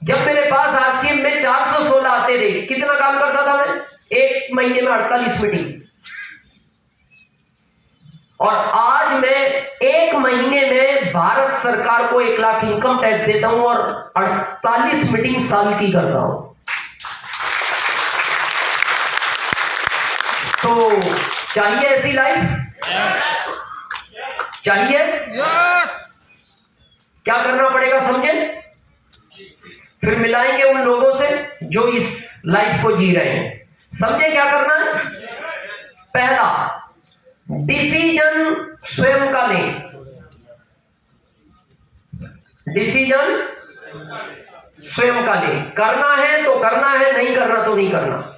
जब मेरे पास आरसीएम में 416 आते थे, कितना काम करता था मैं? एक महीने में 48 मीटिंग। और आज मैं एक महीने में भारत सरकार को 1 लाख इनकम टैक्स देता हूं और 48 मीटिंग साल की करता हूं। तो चाहिए ऐसी लाइफ? चाहिए? क्या करना पड़ेगा समझे? फिर मिलाएंगे उन लोगों से जो इस लाइफ को जी रहे हैं। समझे क्या करना है? पहला, डिसीजन स्वयं का लें। डिसीजन स्वयं का लें। करना है तो करना है, नहीं करना तो नहीं करना।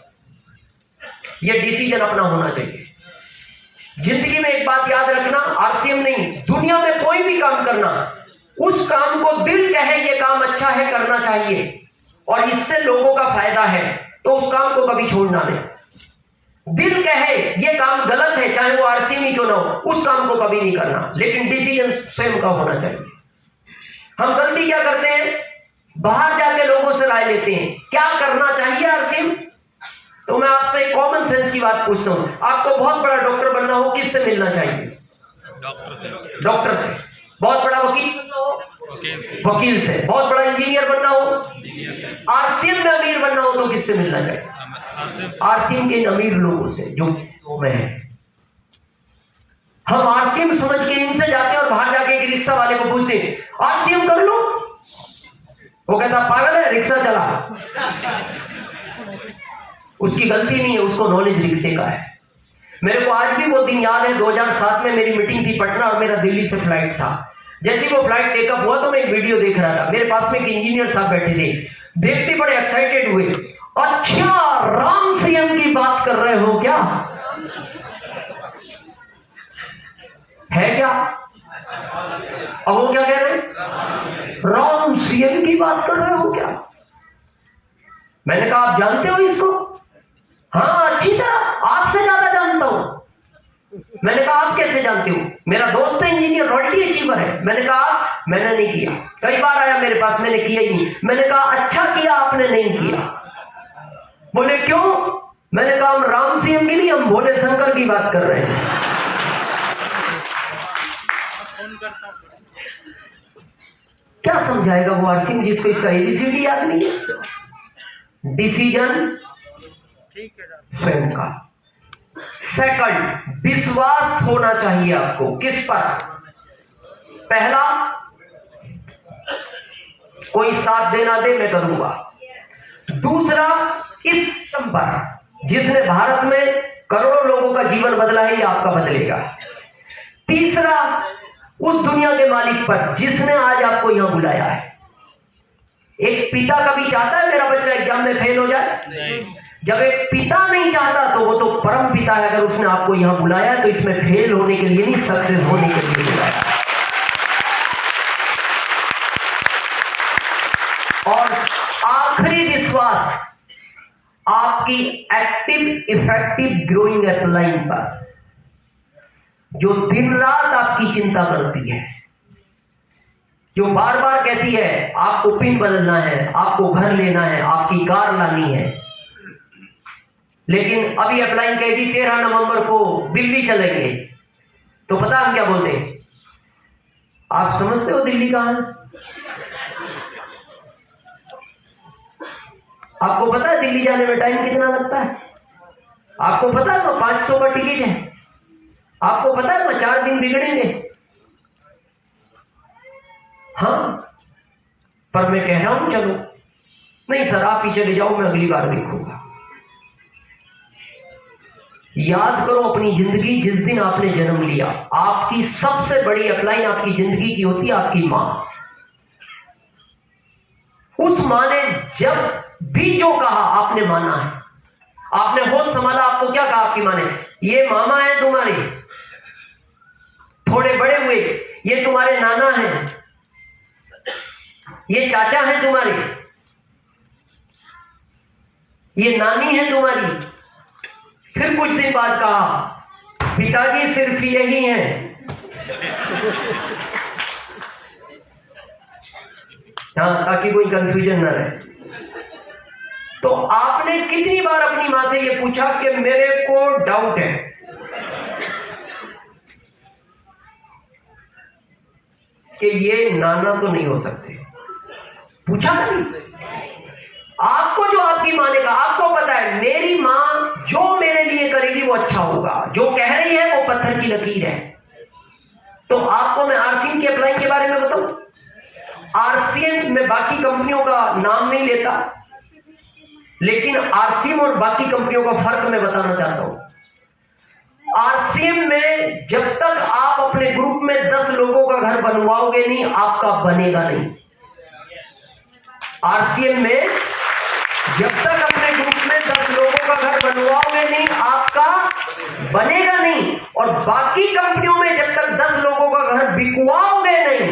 यह डिसीजन अपना होना चाहिए। जिंदगी में एक बात याद रखना, आरसीएम नहीं, दुनिया में कोई भी काम करना, उस काम को दिल कहे ये काम अच्छा है, करना चाहिए और इससे लोगों का फायदा है, तो उस काम को कभी छोड़ना नहीं। दिल कहे ये काम गलत है, चाहे वो आरसीएम ही क्यों ना हो, उस काम को कभी नहीं करना, लेकिन डिसीजन स्वयं का होना चाहिए। हम गलती क्या करते हैं? बाहर जाके लोगों से राय लेते हैं क्या करना चाहिए आरसीएम। तो मैं आपसे एक कॉमन सेंस की बात पूछता हूं, आपको बहुत बड़ा डॉक्टर बनना हो, किससे मिलना चाहिए? डॉक्टर से। डॉक्टर से। बहुत बड़ा वकील बनना हो, वकील से। बहुत बड़ा इंजीनियर बनना हो, आरसीएम में अमीर बनना हो तो किससे मिलना चाहिए? आरसीएम के अमीर लोगों से जो में है। हम आरसीएम समझ के इनसे जाते हैं और बाहर जाके एक रिक्शा वाले को पूछते हैं आरसीएम कर लो, वो कहता पागल है, रिक्शा चला। उसकी गलती नहीं है, उसको नॉलेज रिक्शे का है। मेरे को आज भी वो दिन याद है, 2007 में मेरी मीटिंग थी पटना और मेरा दिल्ली से फ्लाइट था। जैसे वो फ्लाइट टेकअप हुआ तो मैं एक वीडियो देख रहा था, मेरे पास में एक इंजीनियर साहब बैठे थे, देखते बड़े एक्साइटेड हुए। अच्छा, राम सीएम की बात कर रहे हो क्या? है क्या? अब वो क्या कह रहे हैं? राम सीएम की बात कर रहे हो क्या? मैंने कहा आप जानते हो इसको? हाँ अच्छी तरह, आपसे ज्यादा जानता हूं। मैंने कहा आप कैसे जानते हो? मेरा दोस्त है इंजीनियर, रॉयल्टी अचीवर है। मैंने कहा मैंने नहीं किया। कई बार आया मेरे पास, मैंने किया ही नहीं। मैंने कहा अच्छा किया आपने नहीं किया। बोले क्यों? मैंने कहा हम राम सीएम की नहीं, हम भोले शंकर की बात कर रहे हैं। क्या समझाएगा वो आरसीएम जिसको इसका एबीसीडी याद नहीं है? डिसीजन स्वयं का। सेकंड, विश्वास होना चाहिए आपको। किस पर? पहला, कोई साथ देना दे मैं करूंगा। दूसरा, इस सिस्टम पर जिसने भारत में करोड़ों लोगों का जीवन बदला है, ये आपका बदलेगा। तीसरा, उस दुनिया के मालिक पर जिसने आज आपको यहां बुलाया है। एक पिता कभी चाहता है मेरा बच्चा एग्जाम में फेल हो जाए? नहीं। जब एक पिता नहीं चाहता तो वो तो परम पिता है। अगर उसने आपको यहां बुलाया तो इसमें फेल होने के लिए नहीं, सक्सेस होने के लिए बुलाया। और आखिरी विश्वास आपकी एक्टिव इफेक्टिव ग्रोइंग अपलाइन पर, जो दिन रात आपकी चिंता करती है, जो बार बार कहती है आपको पिन बदलना है, आपको घर लेना है, आपकी कार लानी है, लेकिन अभी अपलाइन कहेगी 13 नवंबर को दिल्ली चलेंगे, तो पता हम क्या बोलते हैं? आप समझते हो दिल्ली कहां है? आपको पता है दिल्ली जाने में टाइम कितना लगता है? आपको पता है 500 का टिकट है? आपको पता है 4 दिन बिगड़ेंगे? हाँ, पर मैं कह रहा हूं चलो। नहीं सर आप ही चले जाओ, मैं अगली बार देखूंगा। याद करो अपनी जिंदगी, जिस दिन आपने जन्म लिया, आपकी सबसे बड़ी अपलाइन आपकी जिंदगी की होती है आपकी मां। उस मां ने जब भी जो कहा आपने माना है। आपने होश संभाला, आपको क्या कहा आपकी मां ने? ये मामा है तुम्हारे, थोड़े बड़े हुए, ये तुम्हारे नाना हैं, ये चाचा है तुम्हारे, ये नानी है तुम्हारी। फिर कुछ दिन बाद कहा पिताजी सिर्फ यही हैं। हाँ, ताकि कोई कंफ्यूजन ना रहे। तो आपने कितनी बार अपनी मां से ये पूछा कि मेरे को डाउट है, कि ये नाना तो नहीं हो सकते? पूछा नहीं? आपको जो आपकी माँ ने कहा, आपको पता है मेरी माँ जो मेरे लिए करेगी वो अच्छा होगा, जो कह रही है वो पत्थर की लकीर है। तो आपको मैं आरसीएम की अप्लाई के बारे में बताऊं। आरसीएम में बाकी कंपनियों का नाम नहीं लेता, लेकिन आरसीएम और बाकी कंपनियों का फर्क मैं बताना चाहता हूं। आरसीएम में जब तक आप अपने ग्रुप में 10 लोगों का घर बनवाओगे नहीं, आपका बनेगा नहीं। आरसीएम में जब तक अपने ग्रुप में 10 लोगों का घर बनवाओगे नहीं, आपका बनेगा नहीं। और बाकी कंपनियों में जब तक 10 लोगों का घर बिकवाओगे नहीं,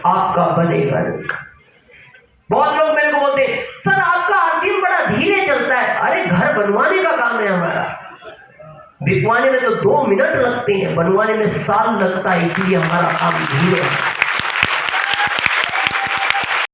आपका बनेगा नहीं। बहुत लोग मेरे को बोलते हैं, सर आपका आरसीएम बड़ा धीरे चलता है। अरे घर बनवाने का काम है हमारा, बिकवाने में तो 2 मिनट लगते हैं, बनवाने में साल लगता है, इसलिए हमारा काम धीरे है।